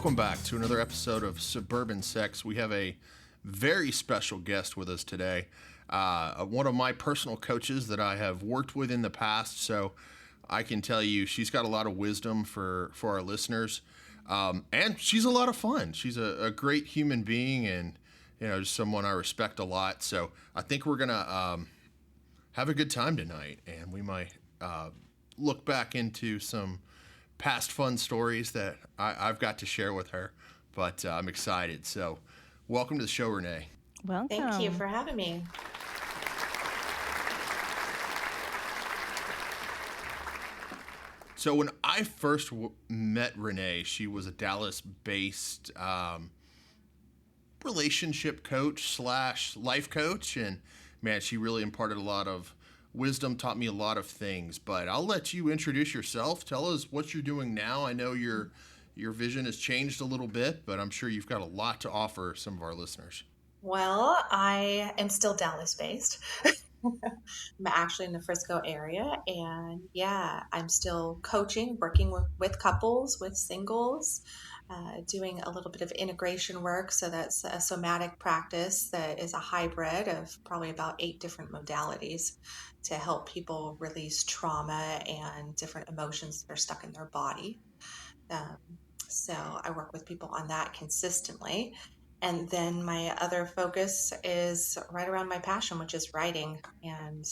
Welcome back to another episode of Suburban Sex. We have a very special guest with us today. One of my personal coaches that I have worked with in the past, so I can tell you she's got a lot of wisdom for our listeners. And she's a lot of fun. She's a great human being and, just someone I respect a lot. So I think we're going to have a good time tonight, and we might look back into some past fun stories that I've got to share with her, but I'm excited. So welcome to the show, Rene. Welcome. Thank you for having me. So when I first met Rene, she was a Dallas-based relationship coach / life coach, and man, she really imparted a lot of wisdom, taught me a lot of things. But I'll let you introduce yourself. Tell us what you're doing now. I know your vision has changed a little bit, but I'm sure you've got a lot to offer some of our listeners. Well, I am still Dallas-based. I'm actually in the Frisco area, and I'm still coaching, working with couples, with singles, doing a little bit of integration work. So that's a somatic practice that is a hybrid of probably about 8 different modalities to help people release trauma and different emotions that are stuck in their body. So I work with people on that consistently. And then my other focus is right around my passion, which is writing and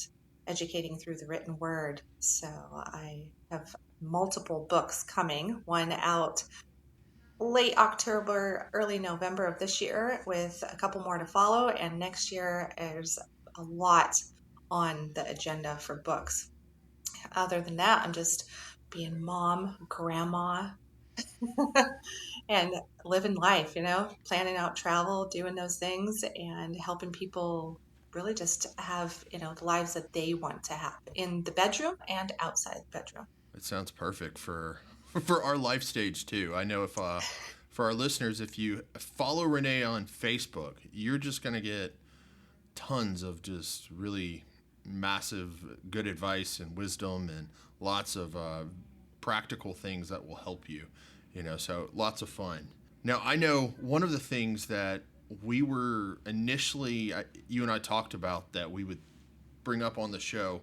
educating through the written word. So I have multiple books coming, one out late October, early November of this year, with a couple more to follow. And next year, there's a lot on the agenda for books. Other than that, I'm just being mom, grandma, and living life, planning out travel, doing those things, and helping people really just have, the lives that they want to have in the bedroom and outside the bedroom. It sounds perfect for our life stage too. I know if for our listeners, if you follow Rene on Facebook, you're just going to get tons of just really massive good advice and wisdom and lots of practical things that will help you. So lots of fun. Now, I know one of the things that we were initially, you and I talked about that we would bring up on the show,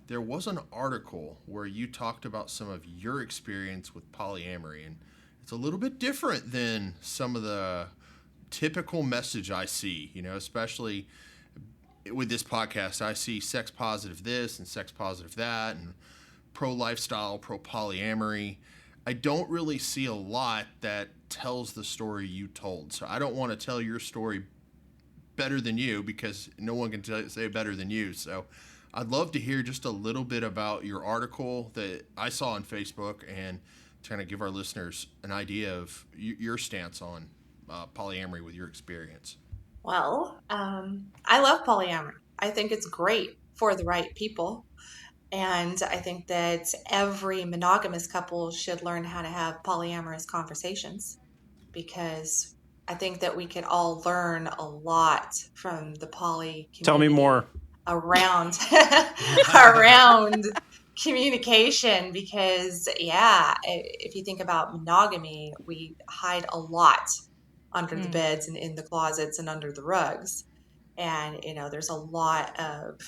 there was an article where you talked about some of your experience with polyamory, and it's a little bit different than some of the typical message I see, especially with this podcast. I see sex positive this and sex positive that and pro-lifestyle, pro-polyamory. I don't really see a lot that tells the story you told. So I don't want to tell your story better than you because no one can say better than you. So I'd love to hear just a little bit about your article that I saw on Facebook and to kind of give our listeners an idea of your stance on polyamory with your experience. Well, I love polyamory. I think it's great for the right people. And I think that every monogamous couple should learn how to have polyamorous conversations, because I think that we could all learn a lot from the poly community. Tell me more. Around communication, because if you think about monogamy, we hide a lot under the beds and in the closets and under the rugs. And, there's a lot of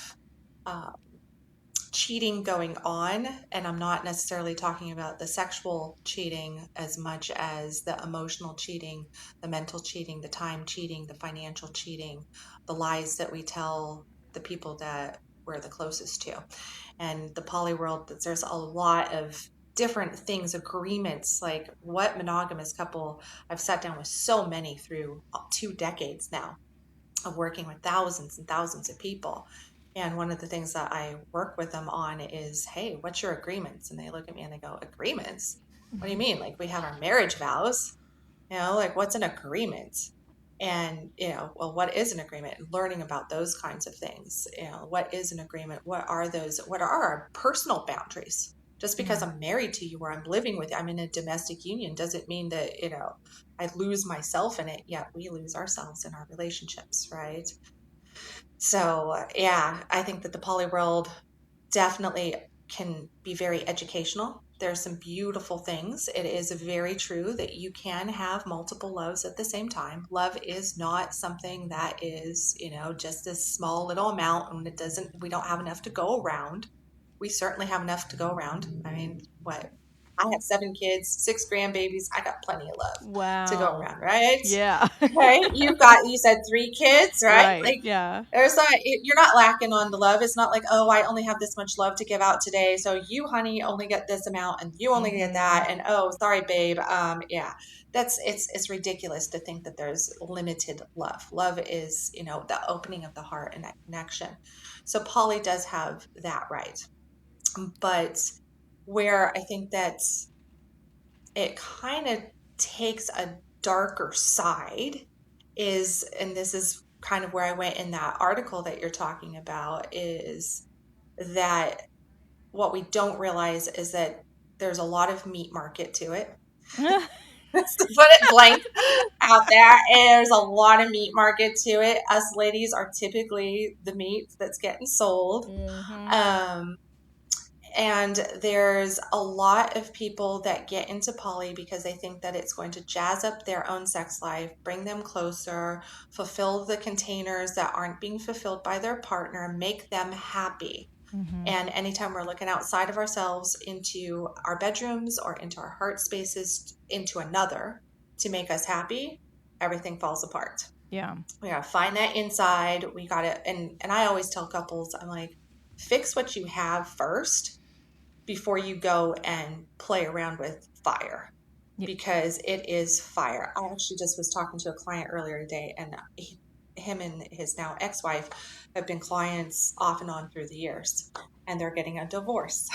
cheating going on, and I'm not necessarily talking about the sexual cheating as much as the emotional cheating, the mental cheating, the time cheating, the financial cheating, the lies that we tell the people that we're the closest to. And the poly world, there's a lot of different things, agreements, like what monogamous couple, I've sat down with so many through 2 decades now of working with thousands and thousands of people. And one of the things that I work with them on is, hey, what's your agreements? And they look at me and they go, agreements? What do you mean? Like, we have our marriage vows, like what's an agreement? And, well, what is an agreement? And learning about those kinds of things. What is an agreement? What are those? What are our personal boundaries? Just because I'm married to you or I'm living with you, I'm in a domestic union, doesn't mean that, I lose myself in it, yet we lose ourselves in our relationships, right? So, I think that the poly world definitely can be very educational There's some beautiful things. It is very true that you can have multiple loves at the same time. Love is not something that is, just this small little amount, and we don't have enough to go around. We certainly have enough to go around. I mean, what? I have 7 kids, 6 grandbabies. I got plenty of love to go Wow. around, right? Yeah. Right? You said 3 kids, right? Right. Like, Yeah. you're not lacking on the love. It's not like, oh, I only have this much love to give out today, so you, honey, only get this amount, and you only get that, and oh, sorry, babe. Yeah, it's ridiculous to think that there's limited love. Love is, the opening of the heart and that connection. So poly does have that right, but where I think that it kind of takes a darker side is, and this is kind of where I went in that article that you're talking about, is that what we don't realize is that there's a lot of meat market to it. To put it blank out there, there's a lot of meat market to it. Us ladies are typically the meat that's getting sold. And there's a lot of people that get into poly because they think that it's going to jazz up their own sex life, bring them closer, fulfill the containers that aren't being fulfilled by their partner, make them happy. And anytime we're looking outside of ourselves into our bedrooms or into our heart spaces, into another to make us happy, everything falls apart. Yeah. We got to find that inside. We got to, and I always tell couples, I'm like, fix what you have first before you go and play around with fire. Yep. Because it is fire. I actually just was talking to a client earlier today, and him and his now ex-wife have been clients off and on through the years, and they're getting a divorce.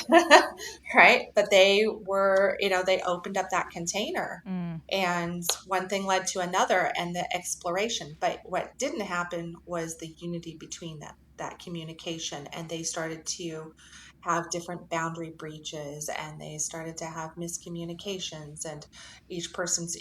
Right? But they were, they opened up that container, and one thing led to another, and the exploration. But what didn't happen was the unity between them, that communication, and they started to have different boundary breaches, and they started to have miscommunications, and each person's,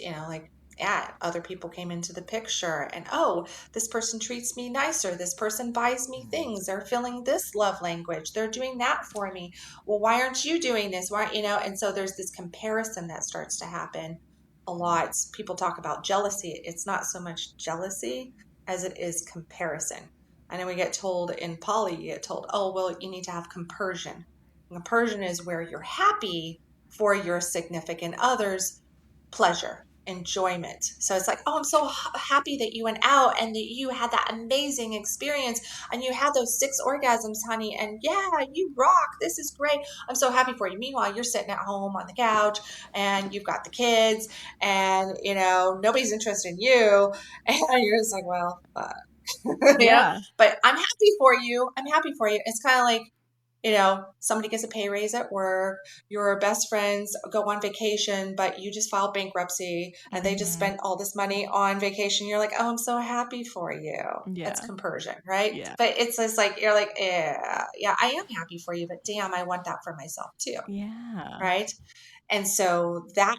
other people came into the picture, and oh, this person treats me nicer, this person buys me things, they're filling this love language, they're doing that for me, well, why aren't you doing this, why, and so there's this comparison that starts to happen a lot. People talk about jealousy. It's not so much jealousy as it is comparison. And then we get told in poly, you get told, oh, well, you need to have compersion. And compersion is where you're happy for your significant other's pleasure, enjoyment. So it's like, oh, I'm so happy that you went out and that you had that amazing experience and you had those 6 orgasms, honey. And yeah, you rock. This is great. I'm so happy for you. Meanwhile, you're sitting at home on the couch and you've got the kids and, nobody's interested in you. And you're just like, well, yeah. But I'm happy for you. I'm happy for you. It's kind of like, somebody gets a pay raise at work, your best friends go on vacation, but you just filed bankruptcy and they just spent all this money on vacation. You're like, oh, I'm so happy for you. Yeah. That's compersion, right? Yeah. But it's just like, you're like, yeah, I am happy for you, but damn, I want that for myself too. Yeah. Right? And so that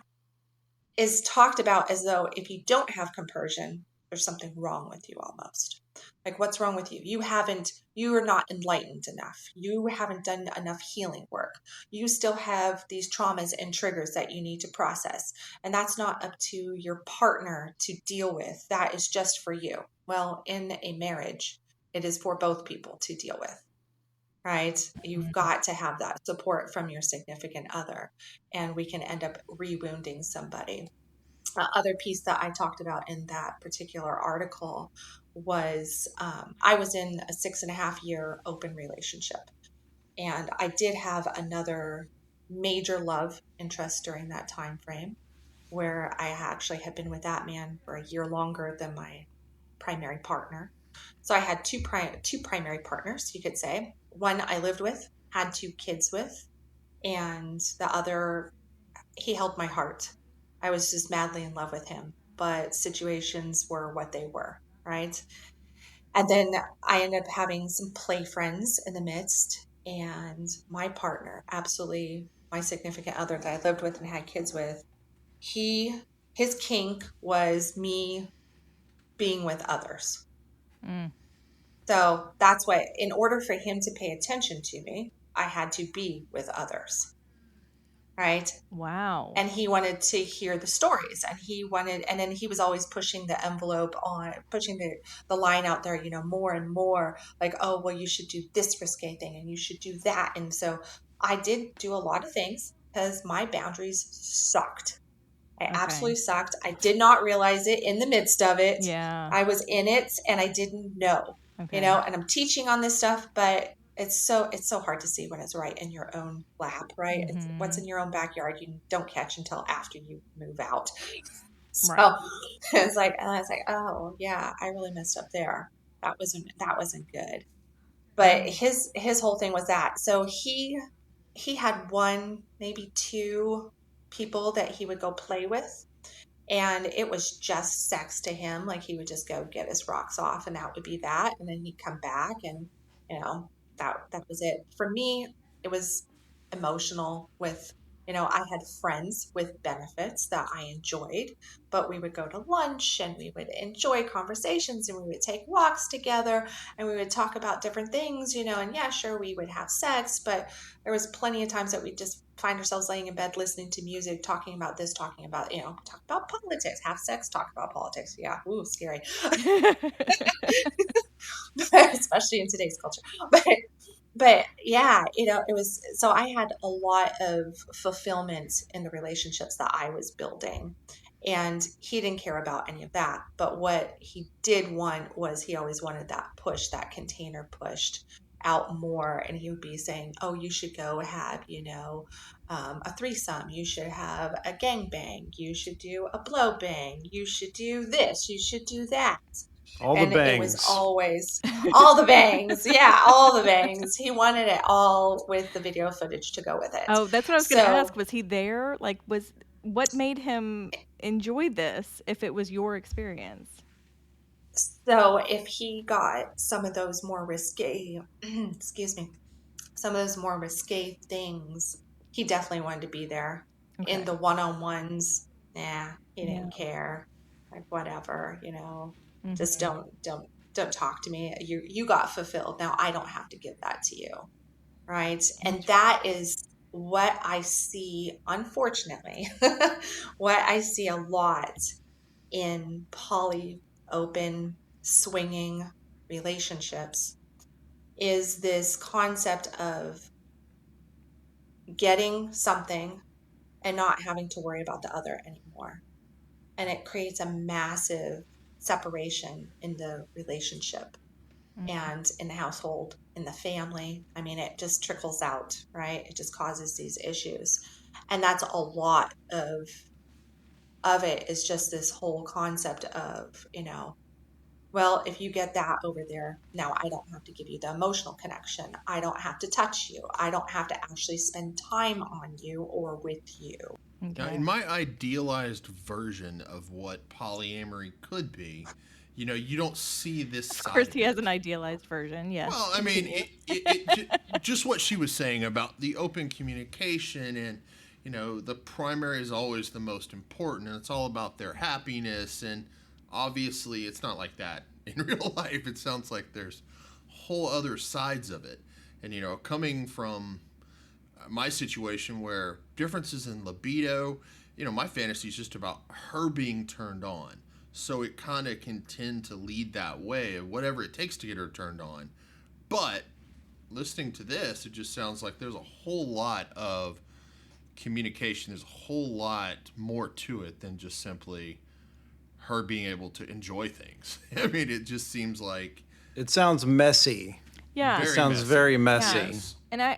is talked about as though if you don't have compersion, there's something wrong with you almost. Like, what's wrong with you? You are not enlightened enough. You haven't done enough healing work. You still have these traumas and triggers that you need to process. And that's not up to your partner to deal with. That is just for you. Well, in a marriage, it is for both people to deal with. Right? You've got to have that support from your significant other, and we can end up re-wounding somebody. Other piece that I talked about in that particular article was I was in a 6.5-year open relationship, and I did have another major love interest during that time frame, where I actually had been with that man for a year longer than my primary partner. So I had two primary partners, you could say. One I lived with, had 2 kids with, and the other, he held my heart. I was just madly in love with him, but situations were what they were, right? And then I ended up having some play friends in the midst, and my partner, absolutely my significant other that I lived with and had kids with, his kink was me being with others. So that's why, in order for him to pay attention to me, I had to be with others. right? Wow. And he wanted to hear the stories, and then he was always pushing the envelope on, pushing the line out there, more and more, like, oh, well, you should do this risque thing and you should do that. And so I did do a lot of things because my boundaries sucked. I Okay. absolutely sucked. I did not realize it in the midst of it. Yeah. I was in it and I didn't know, Okay. and I'm teaching on this stuff, but it's so hard to see when it's right in your own lap, right? It's what's in your own backyard you don't catch until after you move out. So Right. it's like, and I was like, oh yeah, I really messed up there. That wasn't good. But his whole thing was that. So he had one, maybe two people that he would go play with, and it was just sex to him. Like, he would just go get his rocks off and that would be that, and then he'd come back, and that was it. For me, it was emotional. With I had friends with benefits that I enjoyed, but we would go to lunch and we would enjoy conversations and we would take walks together and we would talk about different things, and yeah, sure, we would have sex, but there was plenty of times that we'd just find ourselves laying in bed listening to music, talking about this, talking about, talk about politics, have sex, talk about politics. Yeah, ooh, scary. Especially in today's culture. But yeah, it was, so I had a lot of fulfillment in the relationships that I was building. And he didn't care about any of that. But what he did want was, he always wanted that push, that container pushed out more. And he would be saying, oh, you should go have, a threesome. You should have a gangbang. You should do a blow bang. You should do this. You should do that. All the And it was bangs. always all the bangs. Yeah, all the bangs. He wanted it all with the video footage to go with it. Oh, that's what I was going to So, ask. Was he there? Like, what made him enjoy this if it was your experience? so if he got some of those more risque, excuse me, some of those more risque things, he definitely wanted to be there. Okay. In the one-on-ones, nah, he Yeah. didn't care. Like, whatever, just don't talk to me. You got fulfilled. Now I don't have to give that to you. Right. And that is what I see, unfortunately, what I see a lot in poly, open, swinging relationships, is this concept of getting something and not having to worry about the other anymore. And it creates a massive separation in the relationship and in the household, in the family. I mean, it just trickles out, right? It just causes these issues. And that's a lot of it, is just this whole concept of, well, if you get that over there, now I don't have to give you the emotional connection. I don't have to touch you. I don't have to actually spend time on you or with you. Now, in my idealized version of what polyamory could be, you don't see this side. Of course, he has an idealized version, yes. Well, I mean, just what she was saying about the open communication and, the primary is always the most important, and it's all about their happiness. And obviously, it's not like that in real life. It sounds like there's whole other sides of it. And, coming from my situation where differences in libido, my fantasy is just about her being turned on. So it kind of can tend to lead that way of whatever it takes to get her turned on. But listening to this, it just sounds like there's a whole lot of communication. There's a whole lot more to it than just simply her being able to enjoy things. I mean, it just seems like it sounds messy. Yeah. It sounds very messy. Yes. And I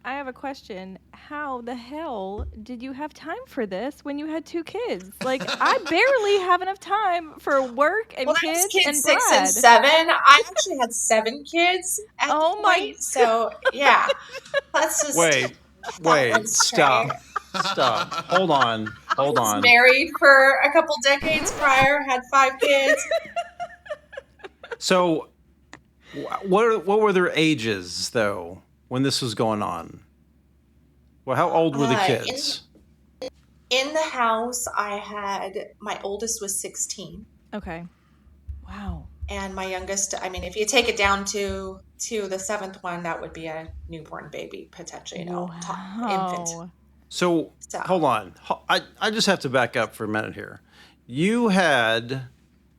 have a question. How the hell did you have time for this when you had 2 kids? Like, I barely have enough time for work and kids and 6 Brad. and 7. I actually had 7 kids at Oh the my- point. So yeah, let's just Wait, stop. Hold on. I was married for a couple decades prior, had 5 kids. So, what were their ages though when this was going on? Well, how old were the kids? In the house, my oldest was 16. Okay. Wow. And my youngest, I mean, if you take it down to the 7th one, that would be a newborn baby, potentially, infant. So hold on. I just have to back up for a minute here. You had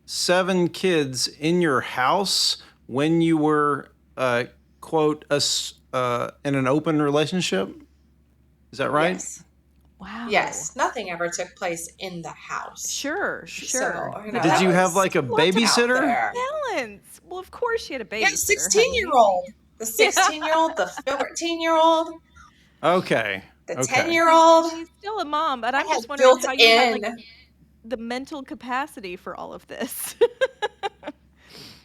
7 kids in your house when you were, quote, in an open relationship? Is that right? Yes. Wow. Yes. Nothing ever took place in the house. Sure. So, did you have like a babysitter? Balance. Well, of course she had a babysitter. Yeah, 16-year-old. The 16-year-old, the 14-year-old. Okay. The 10-year-old. She's still a mom, but I'm just had wondering how you had built-in- like the mental capacity for all of this.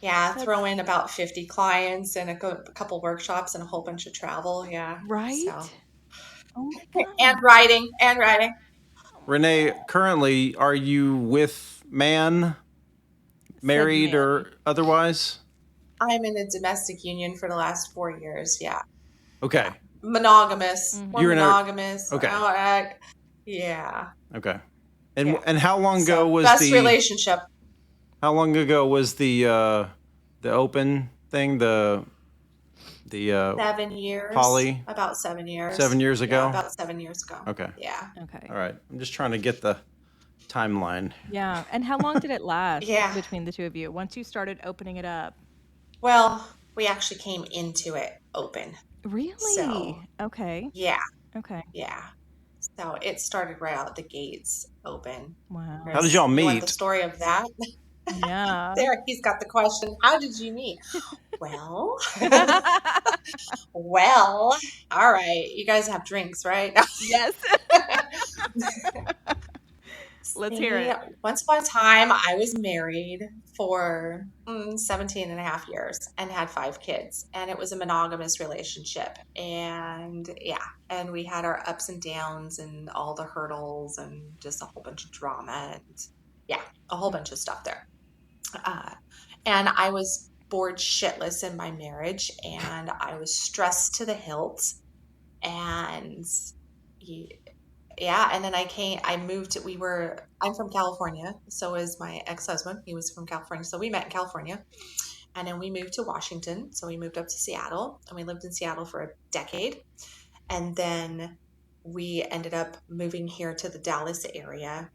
Yeah, throw in about 50 clients and a couple workshops and a whole bunch of travel. Yeah. Right? So. Oh my God. And writing. Rene, currently, are you with man, married man. or otherwise? I'm in a domestic union for the last 4 years. Yeah. Okay. Monogamous. Mhm. We're You're in a- monogamous. okay. Yeah. Okay. And Yeah. and how long ago So, was best the relationship? How long ago was the open thing, the 7 years. poly? About 7 years. 7 years ago? Yeah, about 7 years ago. Okay. Yeah. Okay. All right. I'm just trying to get the timeline. Yeah. And how long did it last Yeah. between the two of you once you started opening it up? Well, we actually came into it open. Really? So- Okay. Yeah. Okay. Yeah. So it started right out the gates open. Wow. How did y'all You want meet? the story of that? Yeah. There, he's got the question. How did you meet? Well, all right. You guys have drinks, right? Yes. Let's hear it. Once upon a time, I was married for 17 and a half years and had 5 kids. And it was a monogamous relationship. And and we had our ups and downs and all the hurdles and just a whole bunch of drama and a whole bunch of stuff there. And I was bored shitless in my marriage and I was stressed to the hilt. And and then I'm from California. So is my ex-husband. He was from California. So we met in California. And then we moved to Washington. So we moved up to Seattle and we lived in Seattle for a decade. And then we ended up moving here to the Dallas area.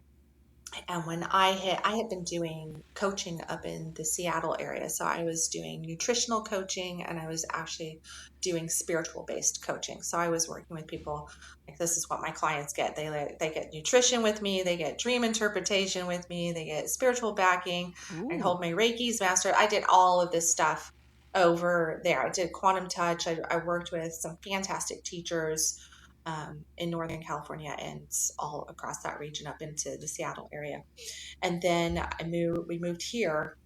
And when I had been doing coaching up in the Seattle area. So I was doing nutritional coaching and I was actually doing spiritual based coaching. So I was working with people like this is what my clients get. They get nutrition with me. They get dream interpretation with me. They get spiritual backing. Ooh. I hold my Reiki's master. I did all of this stuff over there. I did quantum touch. I worked with some fantastic teachers in Northern California and all across that region up into the Seattle area. And then we moved here.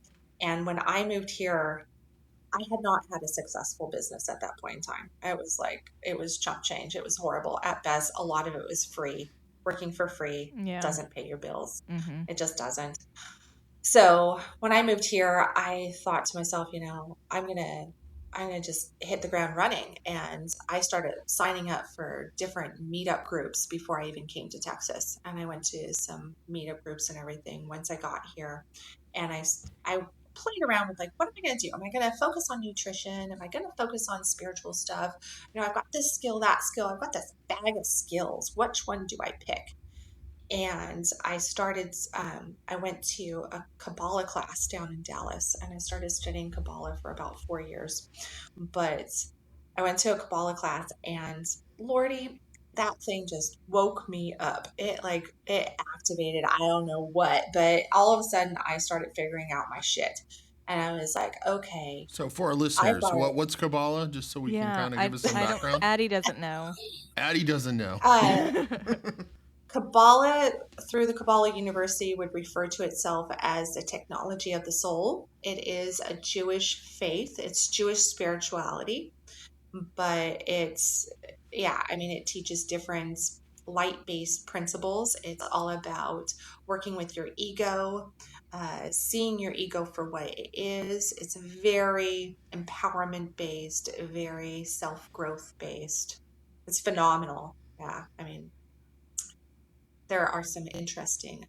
And when I moved here, I had not had a successful business at that point in time. It was chump change. It was horrible. At best, a lot of it was free. Working for free doesn't pay your bills. Mm-hmm. It just doesn't. So when I moved here, I thought to myself, I'm going to just hit the ground running. And I started signing up for different meetup groups before I even came to Texas. And I went to some meetup groups and everything once I got here. And I played around with what am I going to do? Am I going to focus on nutrition? Am I going to focus on spiritual stuff? I've got this skill, that skill. I've got this bag of skills. Which one do I pick? And I started, I went to a Kabbalah class down in Dallas and I started studying Kabbalah for about 4 years. But I went to a Kabbalah class and Lordy, that thing just woke me up. It activated, I don't know what, but all of a sudden I started figuring out my shit. And I was like, okay. So for our listeners, what's Kabbalah? Just so we can kind of give us some background. Addie doesn't know. Addie doesn't know. Kabbalah, through the Kabbalah University, would refer to itself as the technology of the soul. It is a Jewish faith. It's Jewish spirituality, but it teaches different light-based principles. It's all about working with your ego, seeing your ego for what it is. It's very empowerment-based, very self-growth-based. It's phenomenal. Yeah, there are some interesting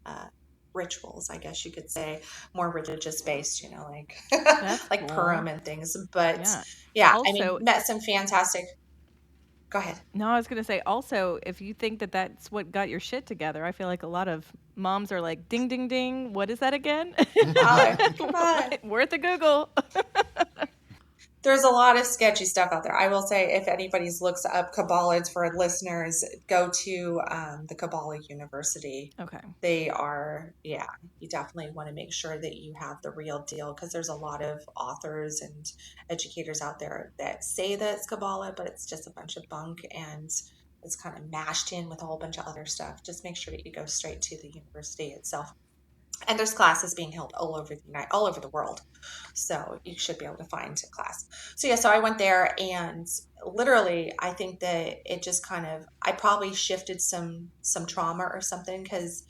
rituals, I guess you could say, more religious based, like That's like cool. Purim and things. But Yeah. met some fantastic. Go ahead. No, I was going to say also, if you think that that's what got your shit together, I feel like a lot of moms are like, ding, ding, ding. What is that again? Come on. Worth a Google. There's a lot of sketchy stuff out there. I will say, if anybody looks up Kabbalah, for listeners, go to the Kabbalah University. Okay. They are, yeah, you definitely want to make sure that you have the real deal, because there's a lot of authors and educators out there that say that it's Kabbalah, but it's just a bunch of bunk, and it's kind of mashed in with a whole bunch of other stuff. Just make sure that you go straight to the university itself. And there's classes being held all over the world. So you should be able to find a class. So yeah, so I went there, and literally I think that it just kind of, I probably shifted some trauma or something, because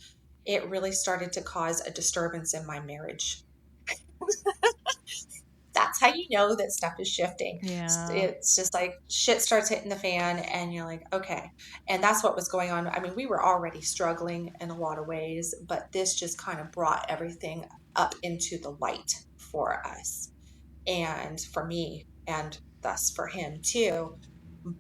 it really started to cause a disturbance in my marriage. That's how you know that stuff is shifting. Yeah. It's just like shit starts hitting the fan, and you're like, okay. And that's what was going on. I mean, we were already struggling in a lot of ways, but this just kind of brought everything up into the light for us, and for me, and thus for him too.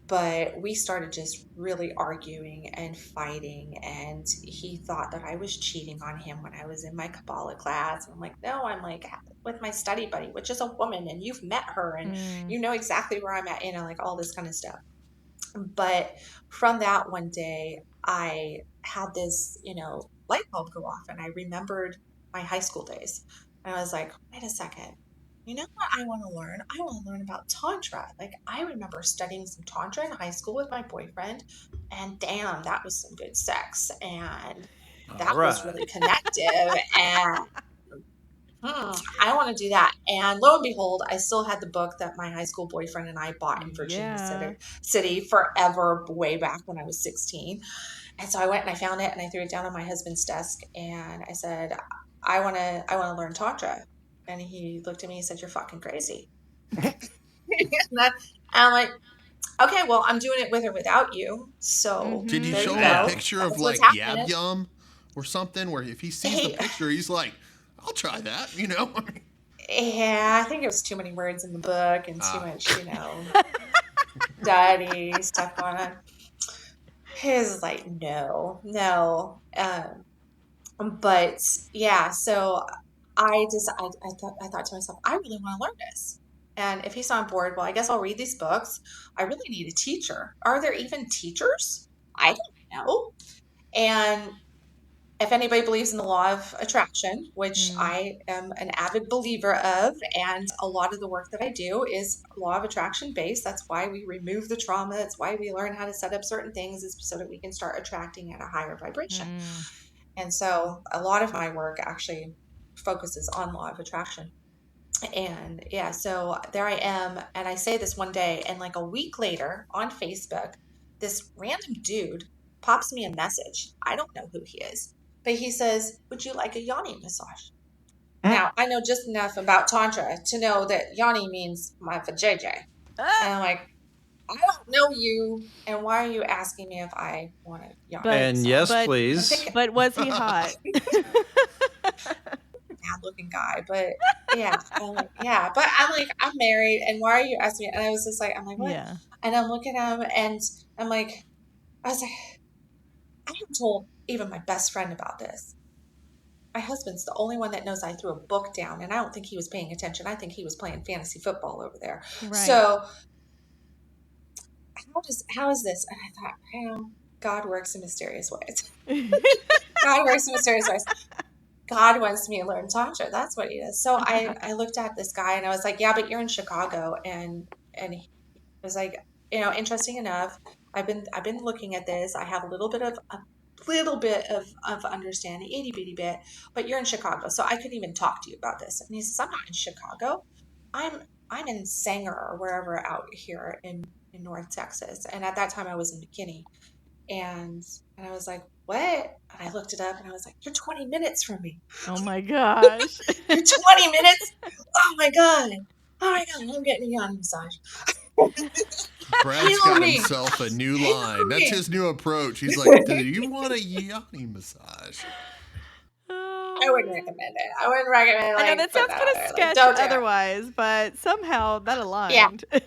But we started just really arguing and fighting, and he thought that I was cheating on him when I was in my Kabbalah class. And I'm like, no, I'm like with my study buddy, which is a woman, and you've met her, and you know exactly where I'm at, like all this kind of stuff. But from that one day, I had this, light bulb go off, and I remembered my high school days. And I was like, wait a second. You know what I want to learn? I want to learn about Tantra. Like, I remember studying some Tantra in high school with my boyfriend, and damn, that was some good sex. And that was really connective. And I want to do that. And lo and behold, I still had the book that my high school boyfriend and I bought in Virginia City forever, way back when I was 16. And so I went and I found it, and I threw it down on my husband's desk, and I said, I want to learn Tantra. And he looked at me and said, you're fucking crazy. And I'm like, okay, well, I'm doing it with or without you. So did you show him a picture of like Yab Yum or something, where if he sees the picture, he's like, I'll try that, Yeah, I think it was too many words in the book, and too much, study stuff going on. He was like, no. But yeah, so I thought to myself, I really want to learn this. And if he's on board, well, I guess I'll read these books. I really need a teacher. Are there even teachers? I don't know. And if anybody believes in the law of attraction, which I am an avid believer of, and a lot of the work that I do is law of attraction based. That's why we remove the trauma. It's why we learn how to set up certain things, is so that we can start attracting at a higher vibration. And so a lot of my work actually focuses on law of attraction. And yeah, so there I am, and I say this one day, and like a week later on Facebook, this random dude pops me a message. I don't know who he is, but he says, would you like a yoni massage? Now, I know just enough about Tantra to know that yoni means my vajayjay. And I'm like, I don't know you, and why are you asking me if I want a yoni massage? Please. But was he hot? Looking guy, but yeah, but I'm like, I'm married, and why are you asking me? And I was just like, I'm like, what? Yeah. And I'm looking at him, and I'm like, I was like, I haven't told even my best friend about this. My husband's the only one that knows I threw a book down, and I don't think he was paying attention. I think he was playing fantasy football over there. Right. So how is this? And I thought, God works in mysterious ways. God works in mysterious ways. God wants me to learn Tantra. That's what he does. So I looked at this guy, and I was like, yeah, but you're in Chicago. And he was like, interesting enough, I've been looking at this. I have a little bit of understanding, itty bitty bit, but you're in Chicago. So I couldn't even talk to you about this. And he says, I'm not in Chicago. I'm in Sanger or wherever out here in North Texas. And at that time I was in McKinney. And I was like, what? And I looked it up, and I was like, you're 20 minutes from me. Oh my gosh. You're 20 minutes? Oh my God, I'm getting a yoni massage. Brad's got himself a new line. That's his new approach. He's like, do you want a yoni massage? I wouldn't recommend it. I wouldn't recommend, I know like, that putting sounds kind out of there. Like, sketch don't do it. otherwise, but somehow that Yeah. aligned. I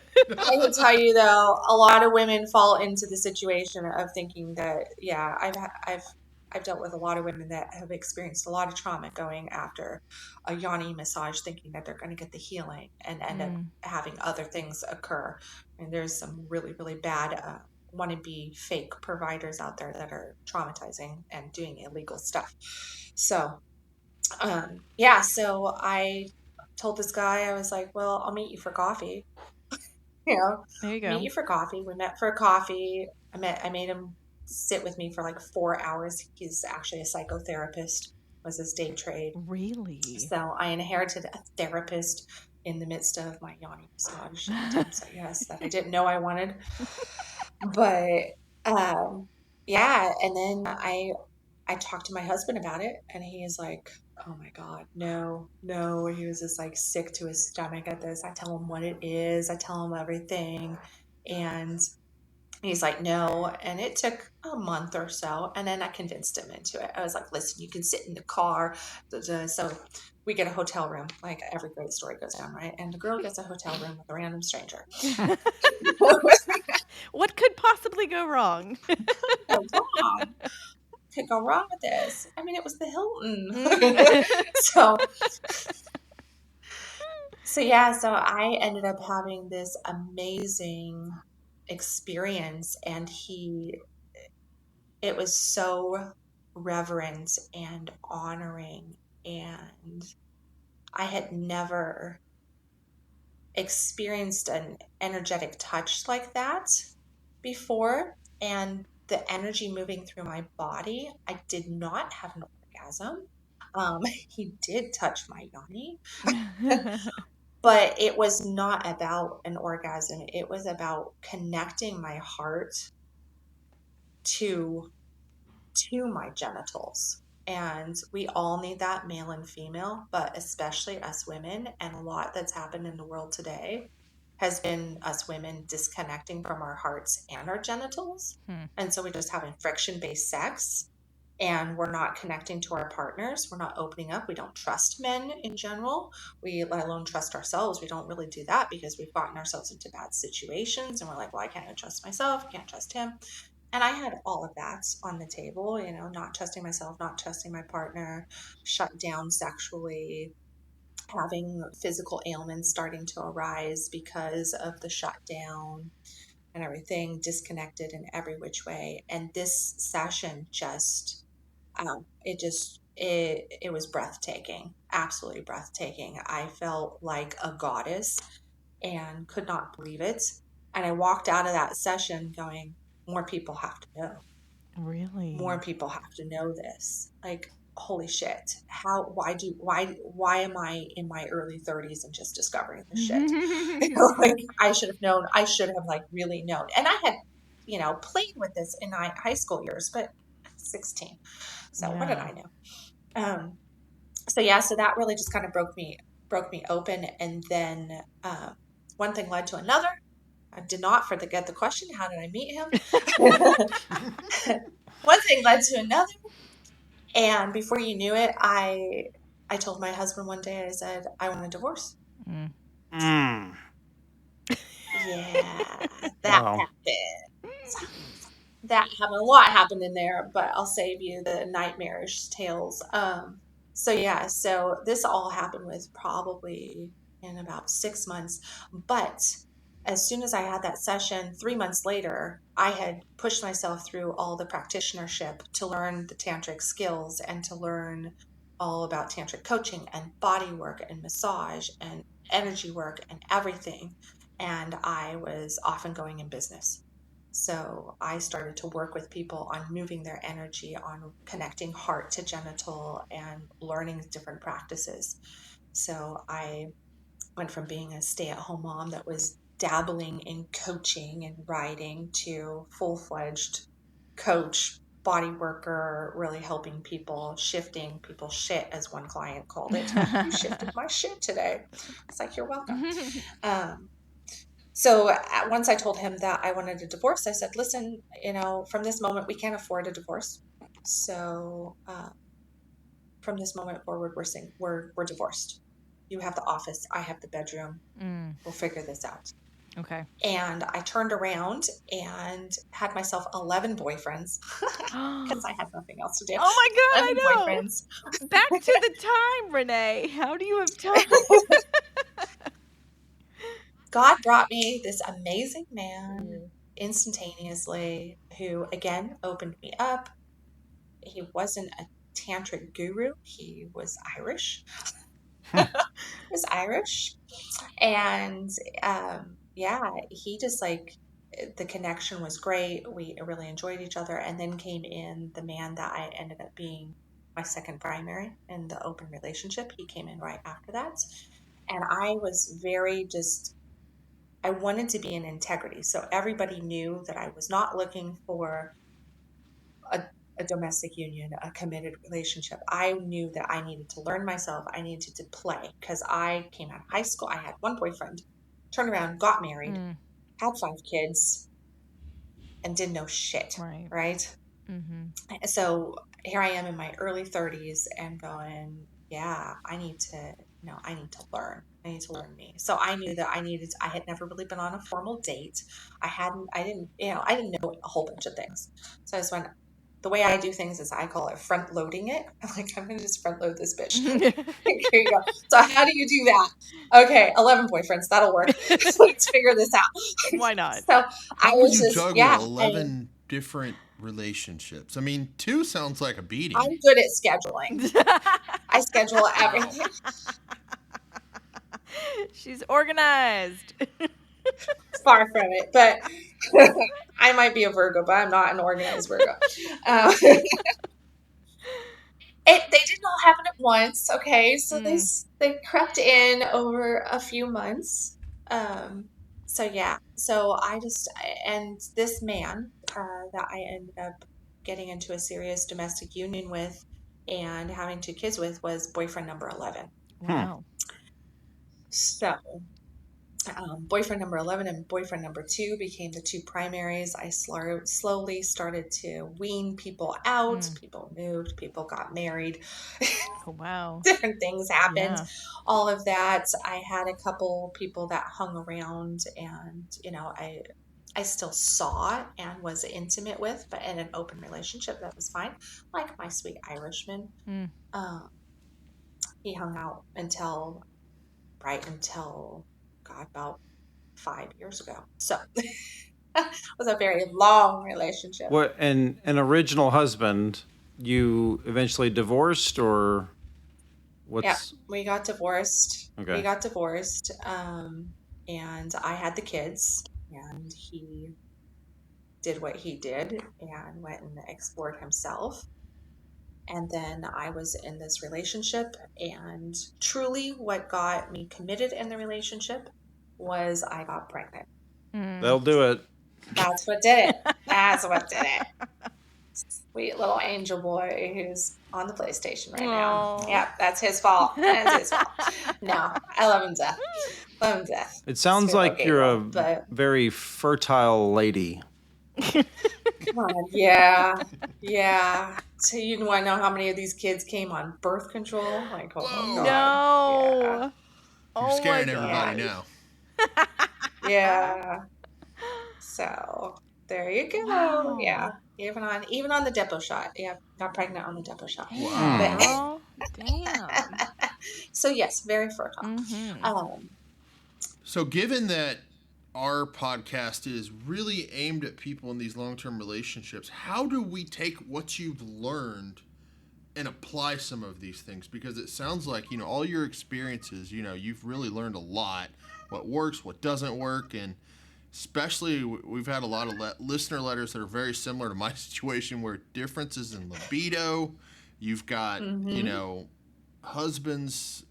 can tell you though, a lot of women fall into the situation of thinking that, yeah, I've dealt with a lot of women that have experienced a lot of trauma going after a yoni massage, thinking that they're going to get the healing and end up having other things occur. And there's some really, really bad wannabe fake providers out there that are traumatizing and doing illegal stuff. So, yeah, so I told this guy, I was like, well, I'll meet you for coffee. You know, There you meet go. you for coffee. We met for coffee. I made him sit with me for like 4 hours. He's actually a psychotherapist, was his day trade. Really? So I inherited a therapist in the midst of my yoni massage attempts, I guess, that I didn't know I wanted. But yeah, and then I talked to my husband about it, and he's like, oh my God, no, no. He was just like sick to his stomach at this. I tell him what it is, I tell him everything. And he's like, no. And it took a month or so. And then I convinced him into it. I was like, listen, you can sit in the car. So we get a hotel room, like every great story goes down, right? And the girl gets a hotel room with a random stranger. What could possibly go wrong? Oh, God. Could go wrong with this? I mean, it was the Hilton. So yeah, so I ended up having this amazing experience, and it was so reverent and honoring, and I had never experienced an energetic touch like that before. And the energy moving through my body, I did not have an orgasm. He did touch my yoni, but it was not about an orgasm. It was about connecting my heart to my genitals. And we all need that, male and female, but especially us women. And a lot that's happened in the world today has been us women disconnecting from our hearts and our genitals. And so we're just having friction based sex, and we're not connecting to our partners. We're not opening up. We don't trust men in general. We, let alone trust ourselves. We don't really do that because we've gotten ourselves into bad situations, and we're like, well, I can't even trust myself, can't trust him. And I had all of that on the table, you know, not trusting myself, not trusting my partner, shut down sexually, having physical ailments starting to arise because of the shutdown and everything, disconnected in every which way. And this session just, it was breathtaking, absolutely breathtaking. I felt like a goddess and could not believe it. And I walked out of that session going, more people have to know. Really? More people have to know this. Like, holy shit. Why am I in my early 30s and just discovering this shit? You know, like, I should have known. I should have, like, really known. And I had, you know, played with this in my high school years, but 16. So what did I know? So yeah, so that really just kind of broke me open. And then one thing led to another. I did not forget the question. How did I meet him? One thing led to another. And before you knew it, I told my husband one day, I said, I want a divorce. Yeah, that happened. That happened. A lot happened in there, but I'll save you the nightmarish tales. So yeah, so this all happened with probably in about 6 months. But as soon as I had that session, 3 months later, I had pushed myself through all the practitionership to learn the tantric skills and to learn all about tantric coaching and body work and massage and energy work and everything. And I was off and going in business. So I started to work with people on moving their energy, on connecting heart to genital and learning different practices. So I went from being a stay-at-home mom that was dabbling in coaching and writing to full-fledged coach, body worker, really helping people, shifting people's shit, as one client called it. You shifted my shit today. It's like, you're welcome. So once I told him that I wanted a divorce, I said, listen, you know, from this moment, we can't afford a divorce. So from this moment forward, we're divorced. You have the office, I have the bedroom. We'll figure this out. Okay. And I turned around and had myself 11 boyfriends because I had nothing else to do. Oh my God, 11 I know. boyfriends. Back to the time, Rene. How do you have time? God brought me this amazing man instantaneously who, again, opened me up. He wasn't a tantric guru. He was Irish. And he just the connection was great. We really enjoyed each other. And then came in the man that I ended up being my second primary in the open relationship. He came in right after that. And I was I wanted to be in integrity. So everybody knew that I was not looking for a domestic union, a committed relationship. I knew that I needed to learn myself. I needed to play because I came out of high school. I had one boyfriend, turned around, got married, had 5 kids, and didn't know shit. Right? Mm-hmm. So here I am in my early 30s and going, I need to learn. I need to learn me. So I knew that I had never really been on a formal date. I didn't know a whole bunch of things. So I just went, the way I do things is I call it front loading it. I'm like, I'm going to just front load this bitch. Here you go. So how do you do that? Okay, 11 boyfriends. That'll work. Let's figure this out. Why not? So how would you juggle 11 different relationships? I mean, 2 sounds like a beating. I'm good at scheduling. I schedule everything. She's organized. Far from it, but I might be a Virgo, but I'm not an organized Virgo. They didn't all happen at once, okay? So they crept in over a few months. And this man that I ended up getting into a serious domestic union with and having 2 kids with was boyfriend number 11. Wow. So boyfriend number 11 and boyfriend number 2 became the 2 primaries. I slowly started to wean people out. People moved. People got married. Oh, wow. Different things happened. Yeah. All of that. I had a couple people that hung around and, I still saw and was intimate with, but in an open relationship, that was fine. Like my sweet Irishman. He hung out until about 5 years ago. So it was a very long relationship. What, and an original husband, you eventually divorced, or what's? Yeah, we got divorced. Okay. We got divorced, and I had the kids, and he did what he did and went and explored himself. And then I was in this relationship, and truly what got me committed in the relationship was I got pregnant. That'll do it. That's what did it. Sweet little angel boy who's on the PlayStation right now. Yeah, that's his fault. No, I love him to death. It sounds like you're a very fertile lady. Come on, yeah. So you want to know how many of these kids came on birth control? Like, oh God. No. Yeah. You're scaring everybody now. Yeah. So there you go. Wow. Yeah. Even on the depot shot. Yeah. Got pregnant on the depot shot. Wow. Damn. So yes, very fertile. Mm-hmm. So given that our podcast is really aimed at people in these long-term relationships, how do we take what you've learned and apply some of these things? Because it sounds like, all your experiences, you've really learned a lot, what works, what doesn't work. And especially we've had a lot of listener letters that are very similar to my situation, where differences in libido, you've got, husbands.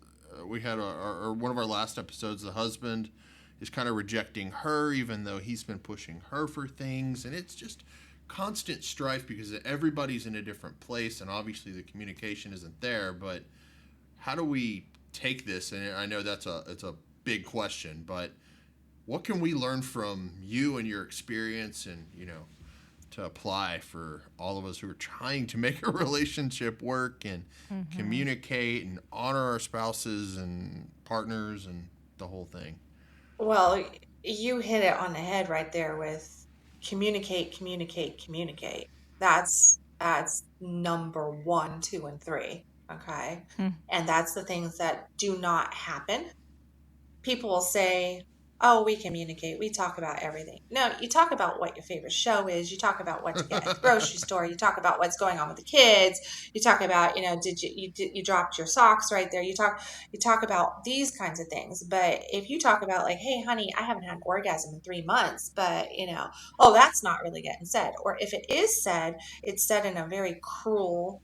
We had one of our last episodes, the husband is kind of rejecting her, even though he's been pushing her for things. And it's just constant strife because everybody's in a different place, and obviously the communication isn't there. But how do we take this? And I know it's a big question, but what can we learn from you and your experience, and to apply for all of us who are trying to make a relationship work and communicate and honor our spouses and partners and the whole thing? Well, you hit it on the head right there with communicate, communicate, communicate. That's number one, two, and three. Okay. And that's the things that do not happen. People will say, oh, we communicate. We talk about everything. No, you talk about what your favorite show is. You talk about what to get at the grocery store. You talk about what's going on with the kids. You talk about, did you dropped your socks right there. You talk about these kinds of things. But if you talk about like, hey, honey, I haven't had an orgasm in 3 months, but oh, that's not really getting said. Or if it is said, it's said in a very cruel,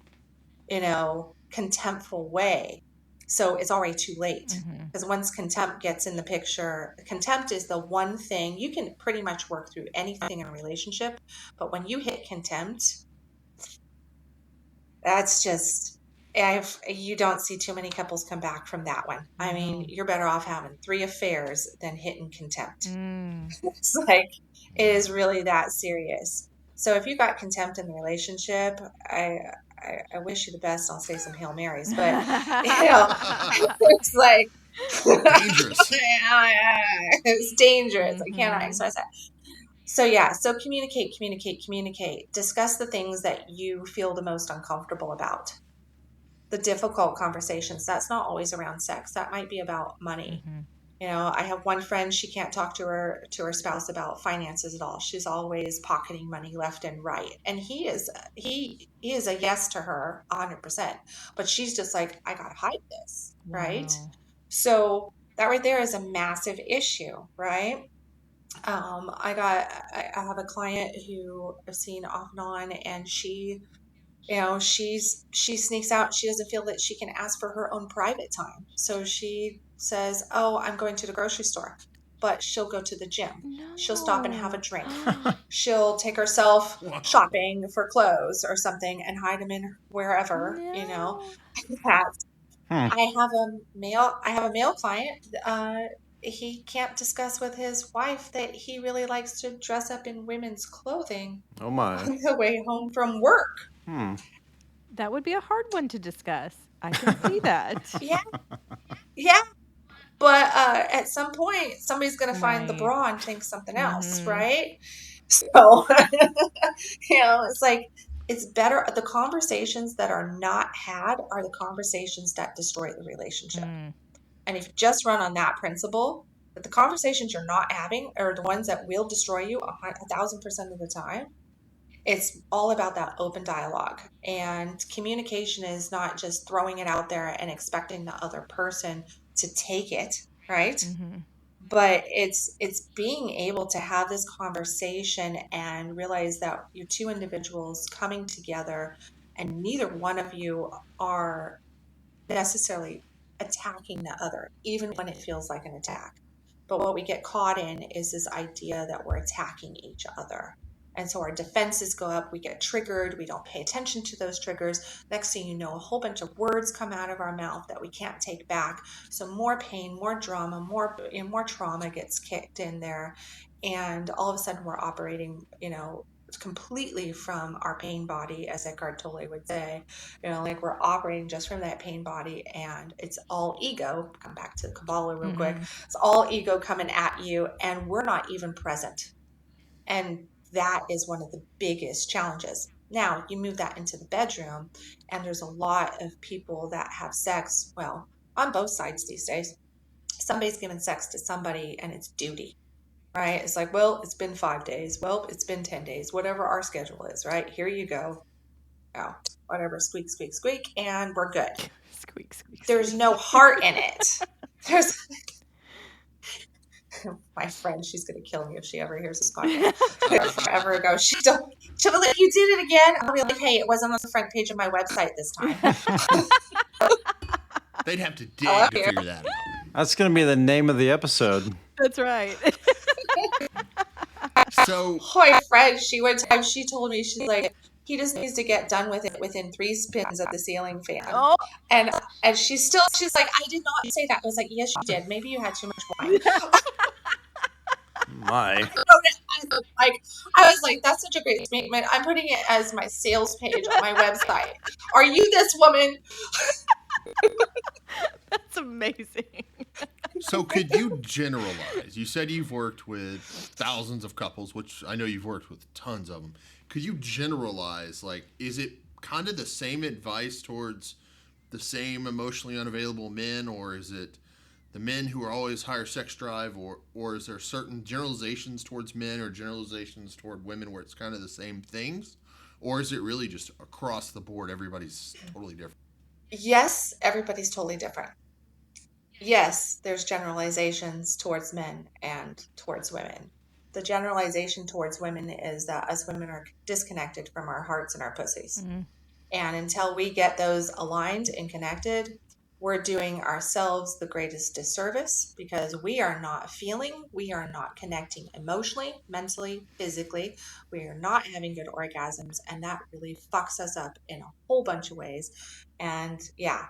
contemptful way. So it's already too late, because once contempt gets in the picture, contempt is the one thing you can pretty much work through anything in a relationship. But when you hit contempt, that's just, you don't see too many couples come back from that one. I mean, you're better off having 3 affairs than hitting contempt. It's like, it is really that serious. So if you got contempt in the relationship, I wish you the best. I'll say some Hail Marys, but it's like Dangerous. it's dangerous. I cannot express that. So so communicate. Discuss the things that you feel the most uncomfortable about. The difficult conversations. That's not always around sex. That might be about money. I have one friend, she can't talk to her spouse about finances at all. She's always pocketing money left and right. And he is a yes to her 100%. But she's just like, I got to hide this, right? So that right there is a massive issue, right? I have a client who I've seen off and on, and she sneaks out. She doesn't feel that she can ask for her own private time. So she says, oh, I'm going to the grocery store, but she'll go to the gym. She'll stop and have a drink. She'll take herself shopping for clothes or something and hide them in wherever, I have a male client. He can't discuss with his wife that he really likes to dress up in women's clothing. Oh my. On the way home from work. That would be a hard one to discuss. I can see that. Yeah. But at some point, somebody's going to find the bra and think something else, right? So, it's like, it's better. The conversations that are not had are the conversations that destroy the relationship. And if you just run on that principle, that the conversations you're not having are the ones that will destroy you 1,000% of the time, it's all about that open dialogue. And communication is not just throwing it out there and expecting the other person to take it, right? But it's being able to have this conversation and realize that you're 2 individuals coming together, and neither one of you are necessarily attacking the other, even when it feels like an attack. But what we get caught in is this idea that we're attacking each other. And so our defenses go up, we get triggered, we don't pay attention to those triggers. Next thing you know, a whole bunch of words come out of our mouth that we can't take back. So more pain, more drama, more trauma gets kicked in there. And all of a sudden we're operating, completely from our pain body, as Eckhart Tolle would say. Like we're operating just from that pain body, and it's all ego. Come back to Kabbalah real quick. It's all ego coming at you, and we're not even present. And that is one of the biggest challenges. Now, you move that into the bedroom, and there's a lot of people that have sex, well, on both sides these days. Somebody's giving sex to somebody, and it's duty, right? It's like, well, it's been 5 days. Well, it's been 10 days, whatever our schedule is, right? Here you go. Oh, whatever, squeak, squeak, squeak, and we're good. Squeak, squeak. There's no heart in it. There's... My friend, she's going to kill me if she ever hears this podcast. Forever ago, she'll be like, you did it again? I'll be like, hey, it wasn't on the front page of my website this time. They'd have to dig to figure that out. That's going to be the name of the episode. That's right. So my friend, she told me, she's like, he just needs to get done with it within 3 spins of the ceiling fan. Oh. And she's like, I did not say that. I was like, yes, you did. Maybe you had too much wine. My. I was like, that's such a great statement. I'm putting it as my sales page on my website. Are you this woman? That's amazing. So could you generalize? You said you've worked with thousands of couples, which I know you've worked with tons of them. Could you generalize, like, is it kind of the same advice towards the same emotionally unavailable men, or is it the men who are always higher sex drive, or is there certain generalizations towards men or generalizations toward women where it's kind of the same things? Or is it really just across the board, everybody's totally different? Yes, everybody's totally different. Yes, there's generalizations towards men and towards women. The generalization towards women is that us women are disconnected from our hearts and our pussies. Mm-hmm. And until we get those aligned and connected, we're doing ourselves the greatest disservice because we are not feeling, we are not connecting emotionally, mentally, physically. We are not having good orgasms, and that really fucks us up in a whole bunch of ways. And yeah,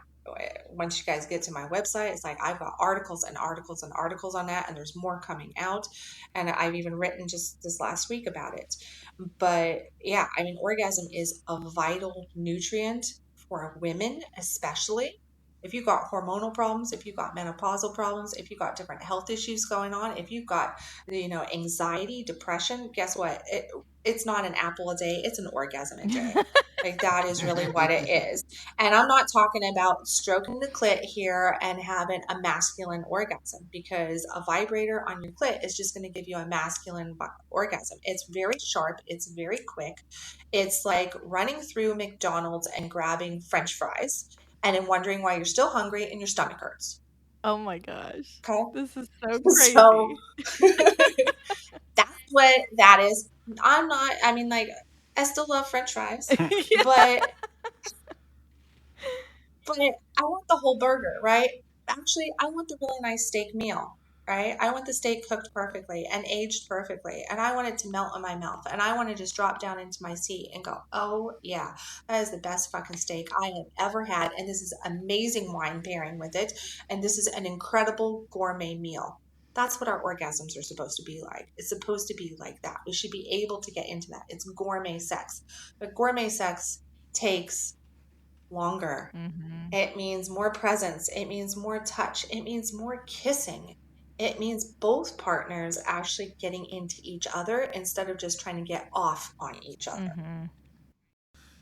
once you guys get to my website, it's like I've got articles and articles and articles on that, and there's more coming out. And I've even written just this last week about it. But yeah, I mean, orgasm is a vital nutrient for women, especially if you've got hormonal problems, if you've got menopausal problems, if you've got different health issues going on, if you've got, anxiety, depression, guess what? It's not an apple a day, it's an orgasm a day. Like that is really what it is. And I'm not talking about stroking the clit here and having a masculine orgasm, because a vibrator on your clit is just going to give you a masculine orgasm. It's very sharp. It's very quick. It's like running through McDonald's and grabbing French fries and then wondering why you're still hungry and your stomach hurts. Oh my gosh. Okay. This is so crazy. So that's what that is. I still love French fries, Yeah. but I want the whole burger, right? Actually, I want the really nice steak meal, right? I want the steak cooked perfectly and aged perfectly, and I want it to melt in my mouth, and I want to just drop down into my seat and go, oh yeah, that is the best fucking steak I have ever had, and this is amazing wine pairing with it, and this is an incredible gourmet meal. That's what our orgasms are supposed to be like. It's supposed to be like that. We should be able to get into that. It's gourmet sex. But gourmet sex takes longer. Mm-hmm. It means more presence. It means more touch. It means more kissing. It means both partners actually getting into each other instead of just trying to get off on each other. Mm-hmm.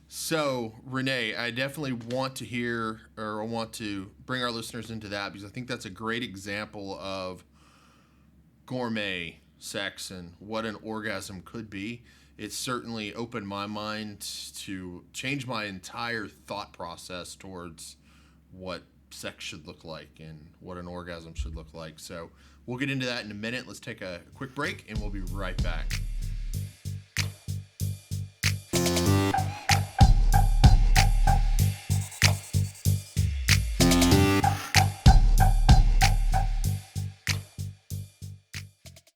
So, Rene, I definitely want to hear, or I want to bring our listeners into that, because I think that's a great example of gourmet sex and what an orgasm could be. It certainly opened my mind to change my entire thought process towards what sex should look like and what an orgasm should look like. So we'll get into that in a minute. Let's take a quick break and we'll be right back.